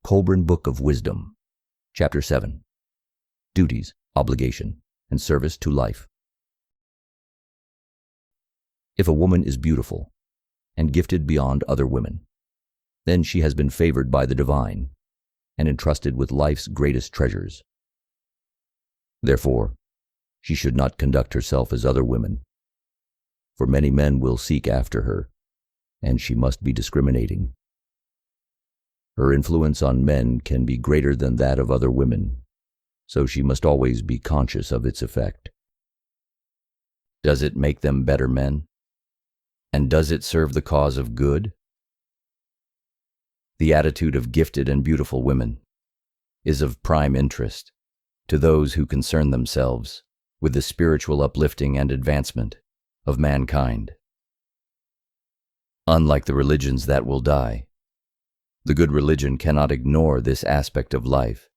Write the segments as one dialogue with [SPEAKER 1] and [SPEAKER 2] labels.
[SPEAKER 1] Kolbrin Book of Wisdom, Chapter 7, Duties, Obligation, and Service to Life. If a woman is beautiful and gifted beyond other women, then she has been favored by the divine and entrusted with life's greatest treasures. Therefore, she should not conduct herself as other women, for many men will seek after her, and she must be discriminating. Her influence on men can be greater than that of other women, so she must always be conscious of its effect. Does it make them better men? And does it serve the cause of good? The attitude of gifted and beautiful women is of prime interest to those who concern themselves with the spiritual uplifting and advancement of mankind. Unlike the religions that will die, the good religion cannot ignore this aspect of life.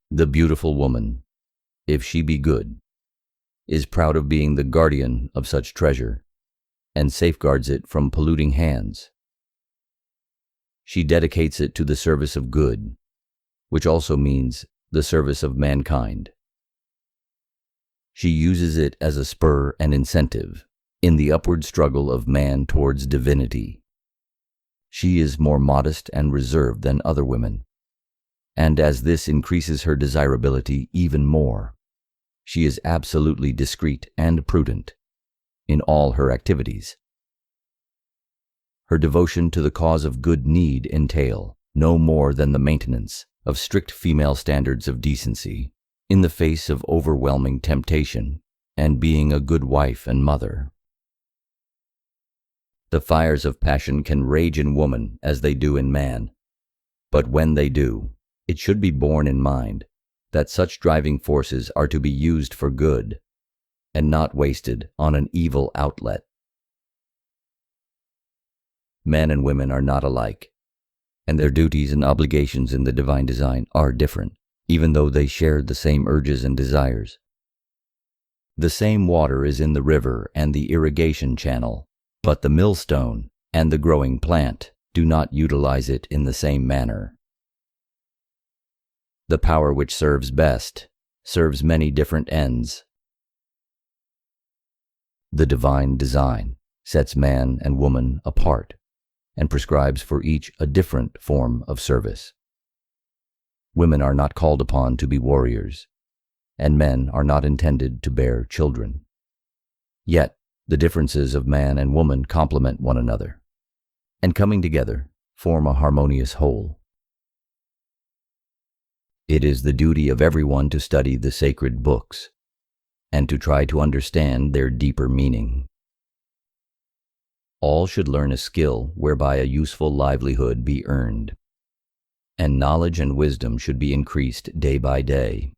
[SPEAKER 1] The beautiful woman, if she be good, is proud of being the guardian of such treasure and safeguards it from polluting hands. She dedicates it to the service of good, which also means the service of mankind. She uses it as a spur and incentive in the upward struggle of man towards divinity. She is more modest and reserved than other women, and as this increases her desirability even more, she is absolutely discreet and prudent in all her activities. Her devotion to the cause of good need entail no more than the maintenance of strict female standards of decency in the face of overwhelming temptation and being a good wife and mother. The fires of passion can rage in woman as they do in man, but when they do, it should be borne in mind that such driving forces are to be used for good and not wasted on an evil outlet. Men and women are not alike, and their duties and obligations in the divine design are different, even though they share the same urges and desires. The same water is in the river and the irrigation channel, but the millstone and the growing plant do not utilize it in the same manner. The power which serves best serves many different ends. The divine design sets man and woman apart and prescribes for each a different form of service. Women are not called upon to be warriors, and men are not intended to bear children. Yet, the differences of man and woman complement one another, and coming together, form a harmonious whole. It is the duty of everyone to study the sacred books, and to try to understand their deeper meaning. All should learn a skill whereby a useful livelihood be earned, and knowledge and wisdom should be increased day by day.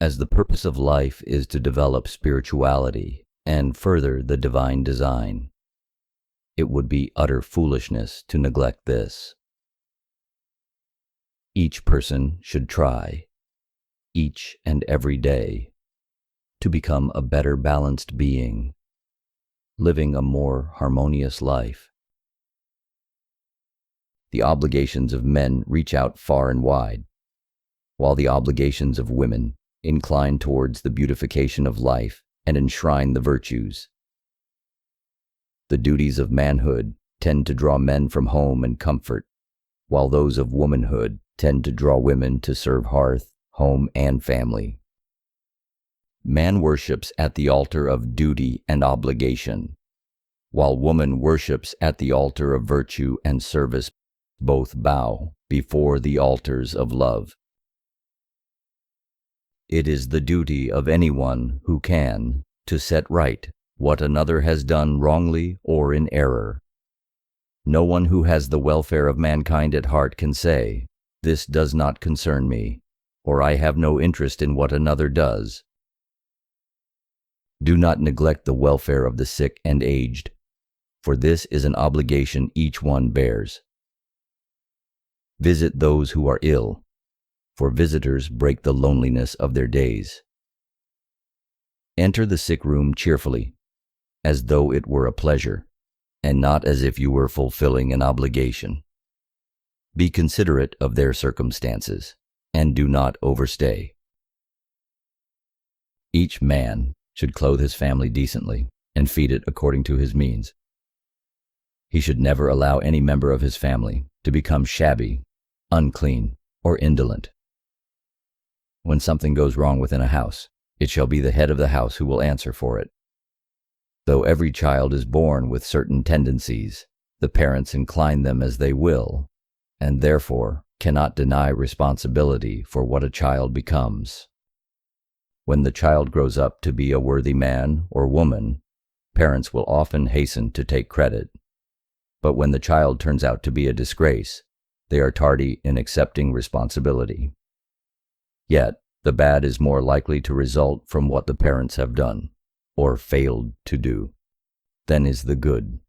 [SPEAKER 1] As the purpose of life is to develop spirituality and further the divine design, it would be utter foolishness to neglect this. Each person should try, each and every day, to become a better balanced being, living a more harmonious life. The obligations of men reach out far and wide, while the obligations of women incline towards the beautification of life and enshrine the virtues. The duties of manhood tend to draw men from home and comfort, while those of womanhood tend to draw women to serve hearth, home, and family. Man worships at the altar of duty and obligation, while woman worships at the altar of virtue and service. Both bow before the altars of love. It is the duty of anyone who can to set right what another has done wrongly or in error. No one who has the welfare of mankind at heart can say, "This does not concern me," or "I have no interest in what another does." Do not neglect the welfare of the sick and aged, for this is an obligation each one bears. Visit those who are ill, for visitors break the loneliness of their days. Enter the sick room cheerfully, as though it were a pleasure, and not as if you were fulfilling an obligation. Be considerate of their circumstances, and do not overstay. Each man should clothe his family decently and feed it according to his means. He should never allow any member of his family to become shabby, unclean, or indolent. When something goes wrong within a house, it shall be the head of the house who will answer for it. Though every child is born with certain tendencies, the parents incline them as they will, and therefore cannot deny responsibility for what a child becomes. When the child grows up to be a worthy man or woman, parents will often hasten to take credit. But when the child turns out to be a disgrace, they are tardy in accepting responsibility. Yet, the bad is more likely to result from what the parents have done, or failed to do, than is the good.